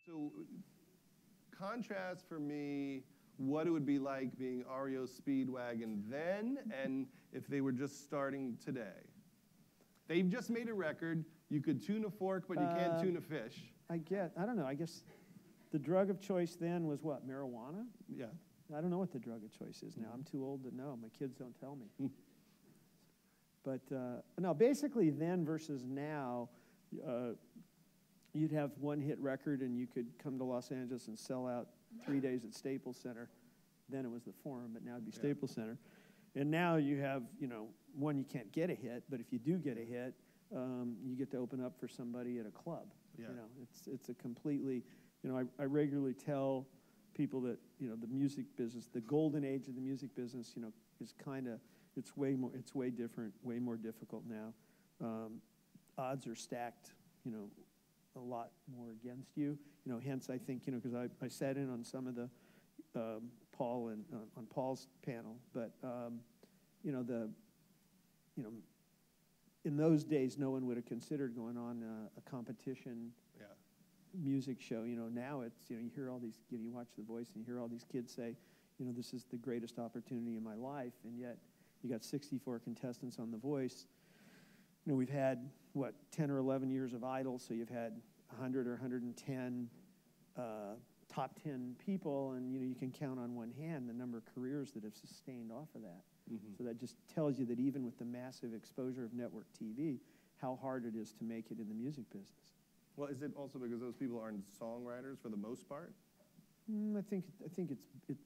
So contrast for me what it would be like being REO Speedwagon then and if they were just starting today. They've just made a record. You could tune a fork, but you can't tune a fish. I don't know. I guess the drug of choice then was what, marijuana? Yeah. I don't know what the drug of choice is now. I'm too old to know. My kids don't tell me. But no, basically then versus now, you'd have one hit record and you could come to Los Angeles and sell out 3 days at Staples Center. Then it was the Forum, but now it'd be Staples Center. And now you have, one, you can't get a hit, but if you do get a hit, you get to open up for somebody at a club. Yeah. It's a completely, I regularly tell people that, the music business, the golden age of the music business, is kind of, it's way different, way more difficult now. Odds are stacked, a lot more against you. Hence I think, because I sat in on some of the Paul and on Paul's panel, but in those days no one would have considered going on a competition music show. Now it's you hear all these, you watch The Voice and you hear all these kids say, this is the greatest opportunity in my life, and yet you got 64 contestants on The Voice. We've had, 10 or 11 years of Idol, so you've had 100 or 110 top 10 people, and you can count on one hand the number of careers that have sustained off of that. Mm-hmm. So that just tells you that even with the massive exposure of network TV, how hard it is to make it in the music business. Well, is it also because those people aren't songwriters for the most part? I think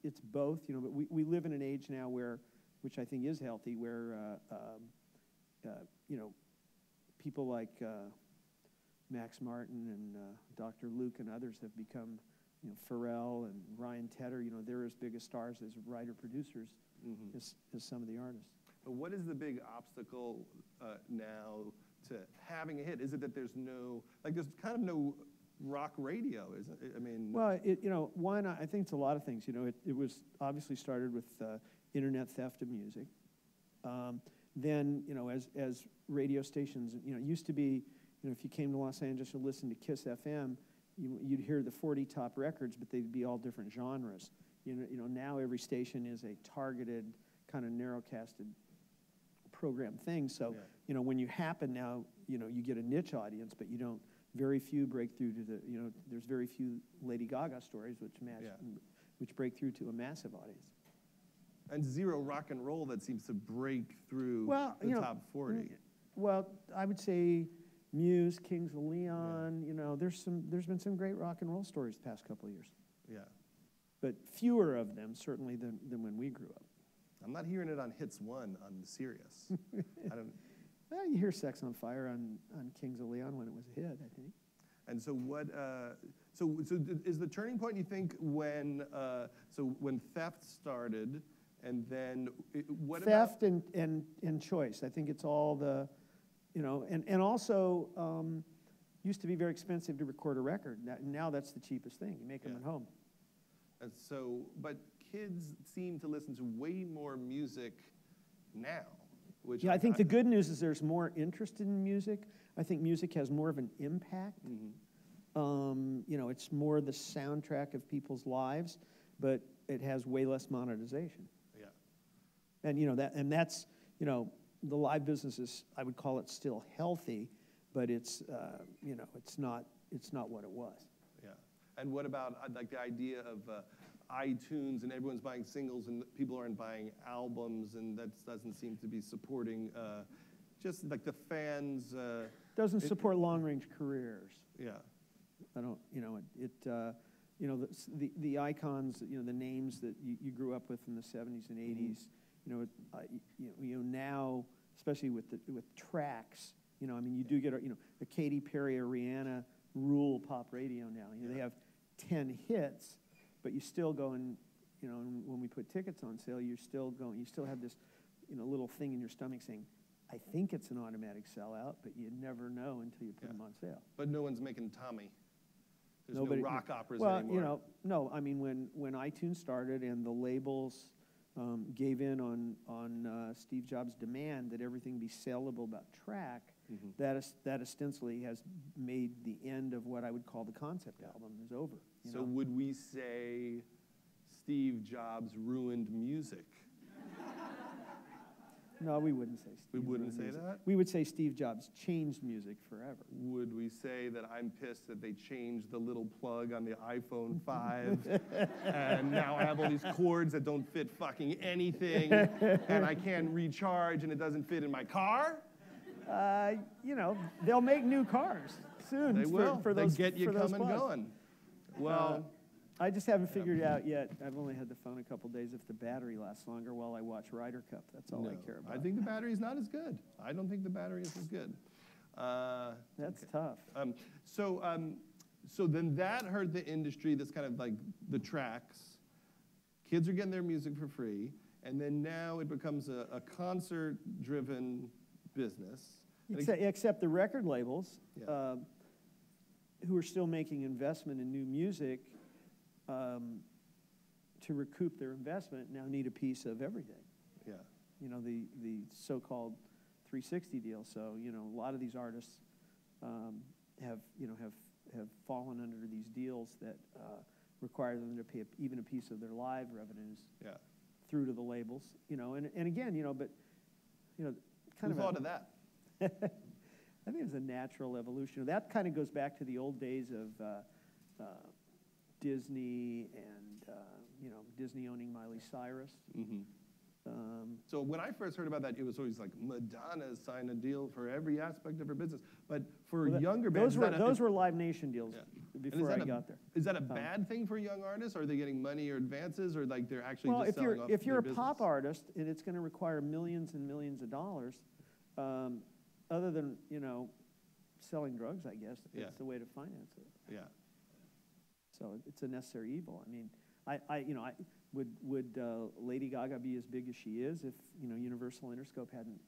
it's both, but we live in an age now where, which I think is healthy, where people like Max Martin and Dr. Luke and others have become, Pharrell and Ryan Tedder, they're as big as stars as writer-producers as some of the artists. But what is the big obstacle now to having a hit? Is it that there's there's kind of no rock radio, isn't it? I mean... Well, one, I think it's a lot of things. It was obviously started with internet theft of music. Then, as radio stations, it used to be, if you came to Los Angeles and listened to Kiss FM, you'd hear the 40 top records, but they'd be all different genres. Now every station is a targeted, kind of narrow-casted program thing. So, when you happen now, you get a niche audience, but you don't, very few break through to the, there's very few Lady Gaga stories which break through to a massive audience. And zero rock and roll that seems to break through the top 40. Well, I would say Muse, Kings of Leon, there's been some great rock and roll stories the past couple of years. Yeah. But fewer of them, certainly, than when we grew up. I'm not hearing it on Hits 1 on Sirius. I don't... Well, you hear Sex on Fire on Kings of Leon when it was a hit, I think. And so what, so is the turning point, you think, when theft started, and then what theft about... and choice. I think it's all the, and also used to be very expensive to record a record. Now that's the cheapest thing. You make them at home. And so, but kids seem to listen to way more music now. Which I think the good news is there's more interest in music. I think music has more of an impact. Mm-hmm. It's more the soundtrack of people's lives, but it has way less monetization. Yeah. And that's the live business is, I would call it still healthy, but it's it's not what it was. Yeah. And what about like the idea of iTunes and everyone's buying singles and people aren't buying albums, and that doesn't seem to be supporting just like the fans. Doesn't support long-range careers. Yeah. I don't, the icons, the names that you grew up with in the 70s and 80s, now, especially with tracks, you do get, a Katy Perry or Rihanna rule pop radio now. They have 10 hits, but you still go and, when we put tickets on sale, you still have this, little thing in your stomach saying, I think it's an automatic sellout, but you never know until you put them on sale. But no one's making Tommy. There's Nobody, no rock operas anymore. No. I mean, when iTunes started and the labels gave in on Steve Jobs' demand that everything be sellable by track, that ostensibly has made the end of what I would call the concept album is over. You So know? would we say Steve Jobs ruined music? No, we wouldn't say Steve. We wouldn't say music. that? We would say Steve Jobs changed music forever. Would we say that I'm pissed that they changed the little plug on the iPhone 5 and now I have all these cords that don't fit fucking anything and I can't recharge and it doesn't fit in my car? You know, they'll make new cars soon. They will. For those, they get you for those coming plugs. going. Well, I just haven't figured out yet. I've only had the phone a couple days if the battery lasts longer while I watch Ryder Cup. That's all no, I care about. I think the battery's not as good. I don't think the battery is as good. That's tough. So then that hurt the industry. That's kind of like the tracks. Kids are getting their music for free, and then now it becomes a concert-driven business. Except the record labels, Yeah. who are still making investment in new music, to recoup their investment, now need a piece of everything. Yeah. You know, the so-called 360 deal. So, you know, a lot of these artists have fallen under these deals that require them to pay even a piece of their live revenues through to the labels. You know, and again, you know, but, you know, kind Who of thought of that? I think it's a natural evolution. That kind of goes back to the old days of Disney and, you know, Disney owning Miley Cyrus. Mm-hmm. So when I first heard about that, it was always like Madonna signed a deal for every aspect of her business. But for younger bands, those were Live Nation deals before I got there. Is that a bad thing for young artists? Are they getting money or advances, or like they're actually Well, just selling off if you're a their pop business? artist and it's going to require millions and millions of dollars, other than, you know, selling drugs, I guess, that's the way to finance it. Yeah. So it's a necessary evil. I mean, would Lady Gaga be as big as she is if, you know, Universal Interscope hadn't?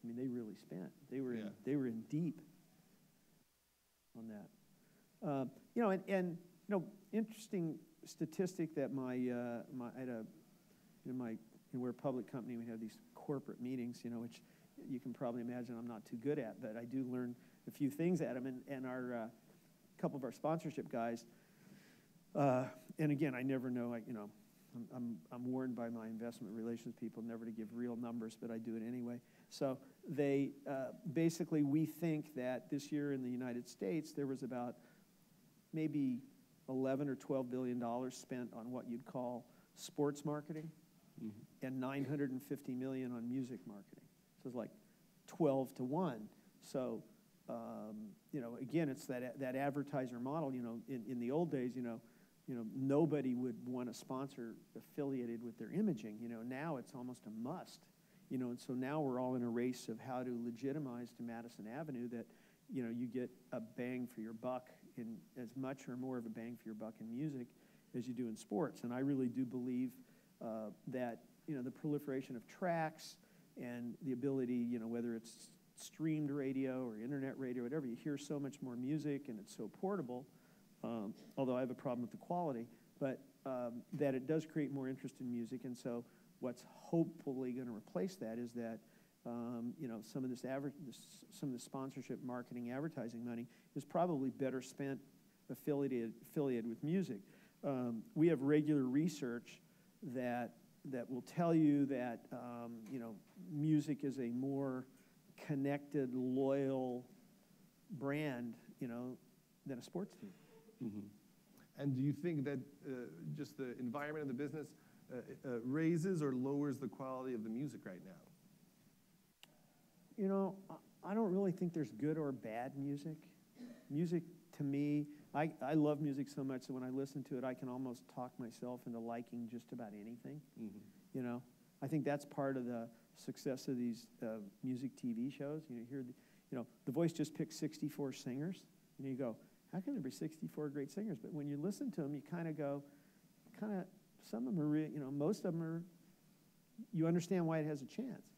I mean, they really spent. They were in deep on that. You know, and you know, interesting statistic that we're a public company. We have these corporate meetings, you know, which you can probably imagine I'm not too good at, but I do learn a few things at them. And our couple of our sponsorship guys. And again, I never know. You know, I'm warned by my investment relations people never to give real numbers, but I do it anyway. So they basically, we think that this year in the United States there was about maybe $11 or $12 billion spent on what you'd call sports marketing, and $950 million on music marketing. So it's like 12 to 1. So you know, again, it's that advertiser model. You know, in the old days, you know, nobody would want a sponsor affiliated with their imaging. You know, now it's almost a must. You know, and so now we're all in a race of how to legitimize to Madison Avenue that, you know, you get a bang for your buck in as much or more of a bang for your buck in music as you do in sports. And I really do believe that, you know, the proliferation of tracks and the ability, you know, whether it's streamed radio or internet radio, whatever, you hear so much more music and it's so portable. Although I have a problem with the quality, but that it does create more interest in music. And so what's hopefully going to replace that is that, you know, some of this sponsorship, marketing, advertising money is probably better spent affiliated with music. We have regular research that will tell you that, you know, music is a more connected, loyal brand, you know, than a sports team. Mm-hmm. And do you think that just the environment of the business raises or lowers the quality of the music right now? You know, I don't really think there's good or bad music. Music, to me, I love music so much that when I listen to it, I can almost talk myself into liking just about anything. Mm-hmm. You know, I think that's part of the success of these music TV shows. You know, you know, The Voice just picked 64 singers, and you go, how can there be 64 great singers? But when you listen to them, you kind of go, some of them are, you know, most of them are, you understand why it has a chance.